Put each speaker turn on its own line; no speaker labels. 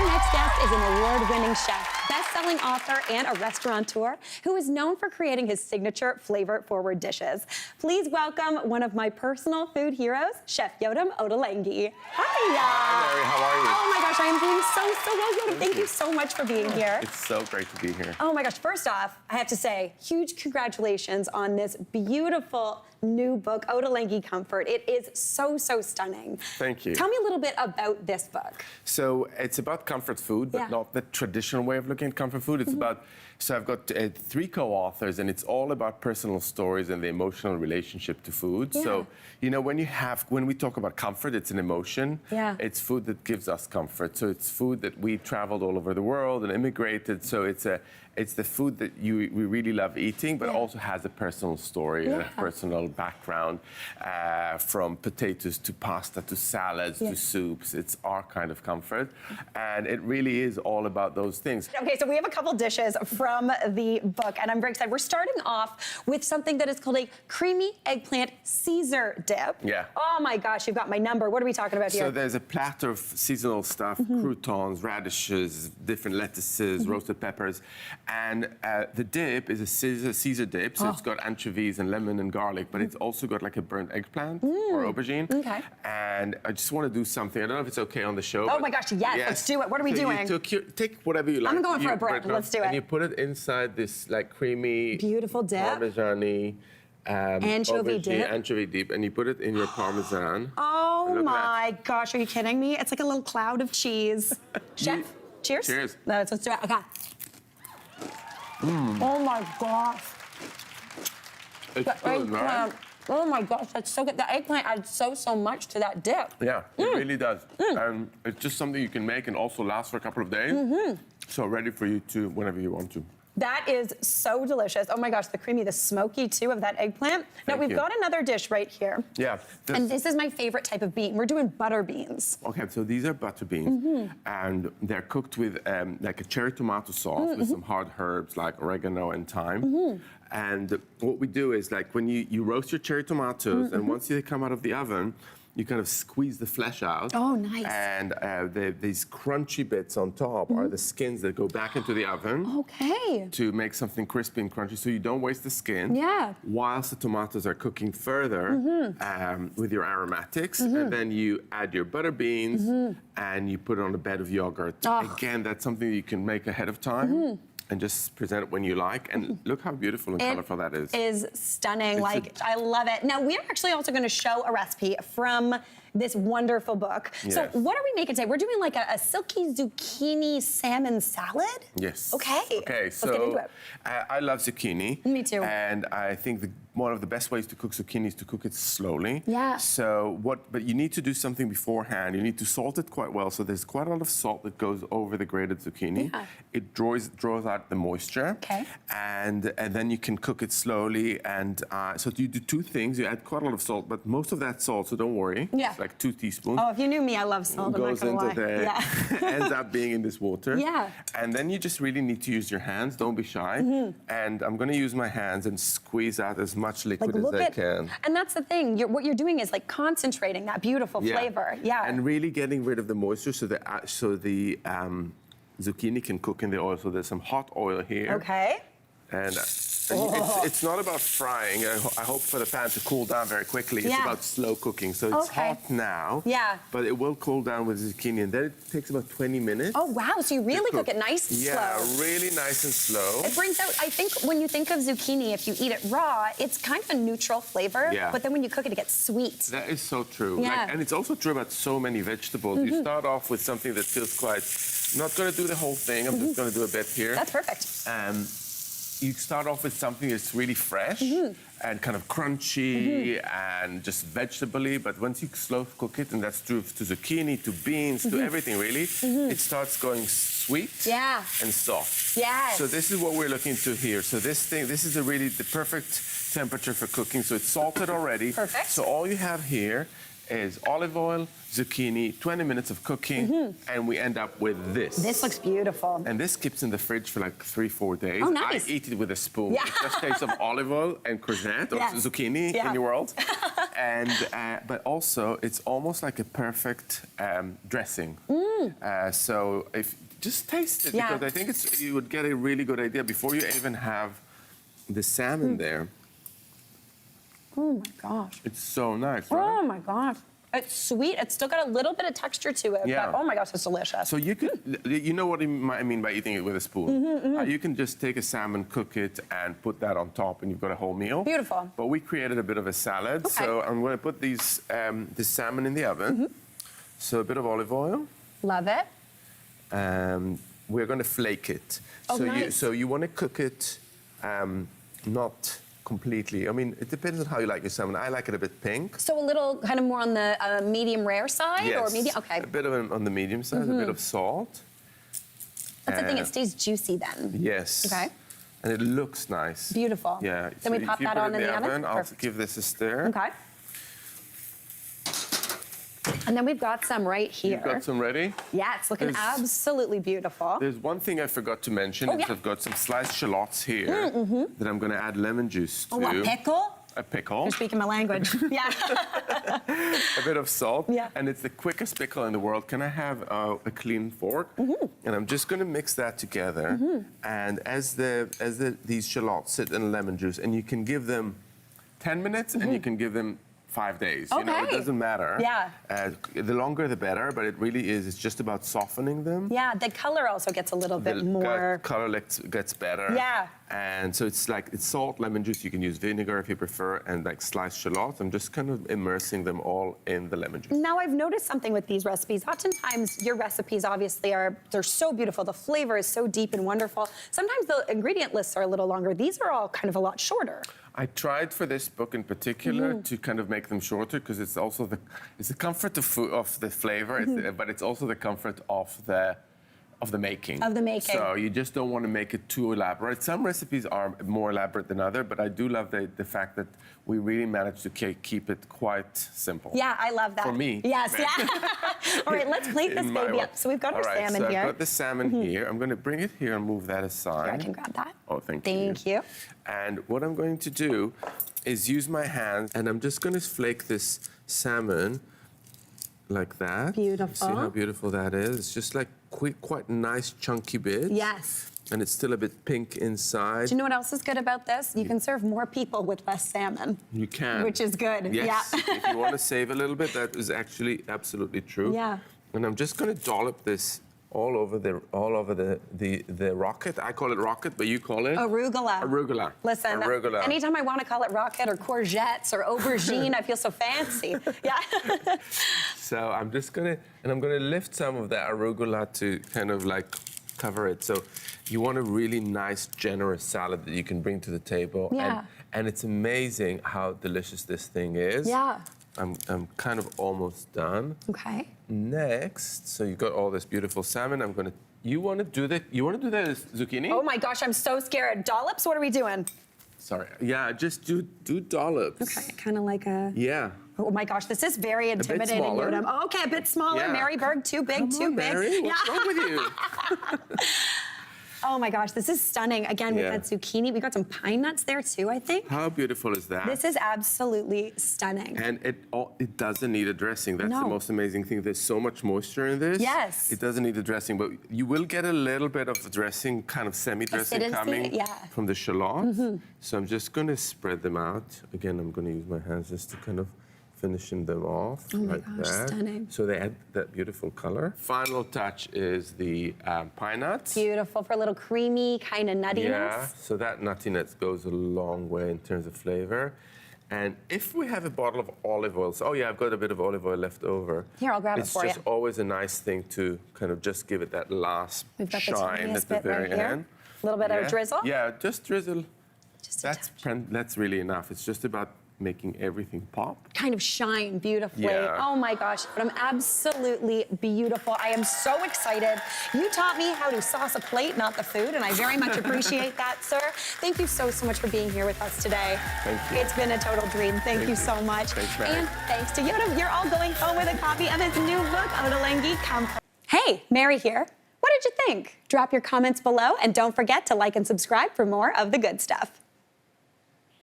Our next guest is an award-winning chef, best-selling author, and a restaurateur who is known for creating his signature flavor-forward dishes. Please welcome one of my personal food heroes, Chef Yotam Ottolenghi. Hi.
Hi, Mary. How are you?
Oh my gosh, I am doing so well, Yotam. Thank you so much for being here.
It's so great to be here.
Oh my gosh, first off, I have to say, huge congratulations on this beautiful new book, Ottolenghi Comfort. It is so stunning.
Thank you.
Tell me a little bit about this book.
So it's about comfort food, but not the traditional way of looking at comfort food. It's about, so I've got 3 co-authors, and it's all about personal stories and the emotional relationship to food.
Yeah.
So, you know, when we talk about comfort, it's an emotion.
Yeah.
It's food that gives us comfort. So it's food that we traveled all over the world and immigrated. So it's the food that we really love eating, but also has a personal story and a personal background, from potatoes to pasta to salads to soups. It's our kind of comfort, and it really is all about those things.
Okay, so we have a couple dishes from the book, and I'm very excited. We're starting off with something that is called a creamy eggplant Caesar dip.
Yeah.
Oh my gosh, you've got my number. What are we talking about here?
So there's a platter of seasonal stuff, croutons, radishes, different lettuces, roasted peppers, and the dip is a Caesar dip, so it's got anchovies and lemon and garlic, but it's also got like a burnt eggplant or aubergine.
Okay.
And I just want to do something. I don't know if it's okay on the show.
Oh my gosh, yes, let's do it. What are we doing?
Take whatever you like.
I'm going for a bread. Let's do it.
And you put it inside this like creamy,
beautiful dip,
Parmesan-y,
anchovy
dip, and you put it in your Parmesan.
Oh my gosh, are you kidding me? It's like a little cloud of cheese. Chef, cheers.
Cheers.
Let's do it. Okay. Oh my gosh.
It's good, right?
Oh my gosh, that's so good. The eggplant adds so much to that dip.
Yeah, it really does. And it's just something you can make and also last for a couple of days. So ready for you to whenever you want to.
That is so delicious. Oh my gosh, the creamy, the smoky too of that eggplant. Now we've got another dish right here.
Yeah.
And this is my favorite type of bean. We're doing butter beans.
Okay, so these are butter beans, and they're cooked with like a cherry tomato sauce with some hard herbs like oregano and thyme. And what we do is like when you roast your cherry tomatoes, and once they come out of the oven, you kind of squeeze the flesh out.
Oh, nice.
And these crunchy bits on top are the skins that go back into the oven.
Okay.
To make something crispy and crunchy, so you don't waste the skin.
Yeah.
Whilst the tomatoes are cooking further with your aromatics, and then you add your butter beans and you put it on a bed of yogurt. Again, that's something you can make ahead of time. And just present it when you like. And look how beautiful and colorful that is.
It is stunning. I love it. Now, we're actually also going to show a recipe from this wonderful book.
Yes.
So what are we making today? We're doing like a silky zucchini salmon salad?
Yes.
Okay.
Okay, so
let's get into it.
I love zucchini.
Me too.
And I think one of the best ways to cook zucchini is to cook it slowly.
Yeah.
So but you need to do something beforehand. You need to salt it quite well. So there's quite a lot of salt that goes over the grated zucchini.
Yeah.
It draws out the moisture.
Okay.
And then you can cook it slowly. And so you do 2 things. You add quite a lot of salt, but most of that salt, so don't worry.
Yeah.
Like 2 teaspoons.
Oh, if you knew me, I love salt.
Goes
I'm not
into
gonna lie.
the ends up being in this water.
Yeah.
And then you just really need to use your hands. Don't be shy. And I'm going to use my hands and squeeze out as much liquid as I can.
And that's the thing. What you're doing is like concentrating that beautiful flavor. Yeah.
And really getting rid of the moisture so the zucchini can cook in the oil. So there's some hot oil here.
Okay.
And it's not about frying. I hope for the pan to cool down very quickly. It's about slow cooking. So it's hot now.
Yeah.
But it will cool down with zucchini. And then it takes about 20 minutes.
Oh, wow. So you really cook it nice and slow.
Yeah, really nice and slow.
It brings out, I think when you think of zucchini, if you eat it raw, it's kind of a neutral flavor.
Yeah.
But then when you cook it, it gets sweet.
That is so true.
Yeah.
And it's also true about so many vegetables. You start off with something that feels quite... I'm not going to do the whole thing. I'm just going to do a bit here.
That's perfect.
You start off with something that's really fresh and kind of crunchy and just vegetable-y, but once you slow cook it, and that's true to zucchini, to beans, to everything really, it starts going sweet and soft.
Yes.
So this is what we're looking to here. So this is really the perfect temperature for cooking. So it's salted already.
Perfect.
So all you have here is olive oil, zucchini, 20 minutes of cooking, and we end up with this.
This looks beautiful.
And this keeps in the fridge for like 3-4 days.
Oh, nice.
I eat it with a spoon.
Yeah.
It just tastes of olive oil and courgette or zucchini in your world. And but also, it's almost like a perfect dressing. So if just taste it, because I think you would get a really good idea before you even have the salmon there.
Oh my gosh.
It's so nice, right?
Oh my gosh. It's sweet. It's still got a little bit of texture to it.
Yeah.
But oh my gosh, it's delicious.
So you could, you know what I mean by eating it with a spoon. You can just take a salmon, cook it, and put that on top, and you've got a whole meal.
Beautiful.
But we created a bit of a salad. So I'm going to put these this salmon in the oven. So a bit of olive oil.
Love it.
We're going to flake it.
Oh,
so
nice.
you want to cook it not completely. I mean, it depends on how you like your salmon. I like it a bit pink.
So a little kind of more on the medium rare side,
Yes.
or medium? Okay.
A bit of on the medium side, a bit of salt.
That's the thing, it stays juicy then.
Yes.
Okay.
And it looks nice.
Beautiful.
Yeah.
Then we pop that on in the oven?
I'll
Perfect.
give this a stir.
Okay. And then we've got some right here.
You've got some ready?
Yeah, it's looking absolutely beautiful.
There's one thing I forgot to mention.
Oh,
is
yeah.
I've got some sliced shallots here that I'm going to add lemon juice to.
Oh, a pickle?
A pickle.
You're speaking my language. Yeah.
A bit of salt.
Yeah.
And it's the quickest pickle in the world. Can I have a clean fork? And I'm just going to mix that together. And as these shallots sit in lemon juice, and you can give them 10 minutes, and you can give them 5 days. You know, it
Okay.
doesn't matter.
Yeah.
The longer, the better. But it really is. It's just about softening them.
Yeah, the color also gets a little bit
The
more.
color gets better.
Yeah.
And so it's salt, lemon juice. You can use vinegar if you prefer, and like sliced shallots. I'm just kind of immersing them all in the lemon juice.
Now, I've noticed something with these recipes. Oftentimes, your recipes obviously they're so beautiful. The flavor is so deep and wonderful. Sometimes the ingredient lists are a little longer. These are all kind of a lot shorter.
I tried for this book in particular to kind of make them shorter because it's also the comfort of food, of the flavor, but it's also the comfort of the making.
Of the making.
So you just don't want to make it too elaborate. Some recipes are more elaborate than others, but I do love the fact that we really managed to keep it quite simple.
Yeah, I love that.
For me.
Yes, yeah. All right, let's plate this baby up. So we've got our salmon here.
I've got the salmon here. I'm going to bring it here and move that aside.
Here, I can grab that.
Oh, thank you.
Thank you.
And what I'm going to do is use my hands, and I'm just going to flake this salmon like that.
Beautiful.
See how beautiful that is? It's just like quite nice chunky bits.
Yes.
And it's still a bit pink inside.
Do you know what else is good about this? You can serve more people with less salmon.
You can.
Which is good.
Yes.
Yeah.
If you want to save a little bit, that is actually absolutely true.
Yeah.
And I'm just going to dollop this all over the rocket. I call it rocket, but you call it?
Arugula.
Arugula.
Listen,
Arugula.
anytime I want to call it rocket or courgettes or aubergine, I feel so fancy. Yeah.
So I'm just gonna lift some of that arugula to kind of like cover it. So you want a really nice, generous salad that you can bring to the table.
Yeah.
And it's amazing how delicious this thing is.
Yeah.
I'm kind of almost done.
Okay.
Next, so you got all this beautiful salmon. You want to do the zucchini?
Oh my gosh, I'm so scared. Dollops, what are we doing?
Sorry. Yeah, just do dollops.
Okay, kind of like a...
Yeah.
Oh my gosh, this is very intimidating.
smaller.
Yotam. Oh, okay, a bit smaller.
Yeah.
Mary Berg, too big,
Come
too
on,
big.
Mary, what's wrong with you?
Oh my gosh, this is stunning. Again, we've
Yeah.
got zucchini. We've got some pine nuts there too, I think.
How beautiful is that?
This is absolutely stunning.
And it doesn't need a dressing. That's the
No.
most amazing thing. There's so much moisture in this.
Yes.
It doesn't need a dressing, but you will get a little bit of dressing, kind of semi-dressing
Acidity,
coming
yeah.
from the shallots. So I'm just going to spread them out. Again, I'm going to use my hands just to kind of finishing them off
Oh my
like
gosh,
that.
stunning.
So they add that beautiful color. Final touch is the pine nuts.
Beautiful for a little creamy kind of nuttiness.
Yeah, so that nuttiness goes a long way in terms of flavor. And if we have a bottle of olive oil, so, oh yeah, I've got a bit of olive oil left over.
Here, I'll grab it
it's
for you.
just always a nice thing to kind of just give it that last
We've got the
shine
tiniest
at the
bit
very
right here.
end.
A little bit of drizzle.
Yeah, just drizzle.
Just a touch.
That's really enough. It's just about making everything pop.
Kind of shine beautifully.
Yeah.
Oh my gosh, but I'm absolutely beautiful. I am so excited. You taught me how to sauce a plate, not the food, and I very much appreciate that, sir. Thank you so much for being here with us today.
Thank you.
It's been a total dream. Thank you so much.
Thanks, Mary.
And thanks to Yotam. You're all going home with a copy of his new book, Ottolenghi Come. Hey, Mary here. What did you think? Drop your comments below, and don't forget to like and subscribe for more of the good stuff.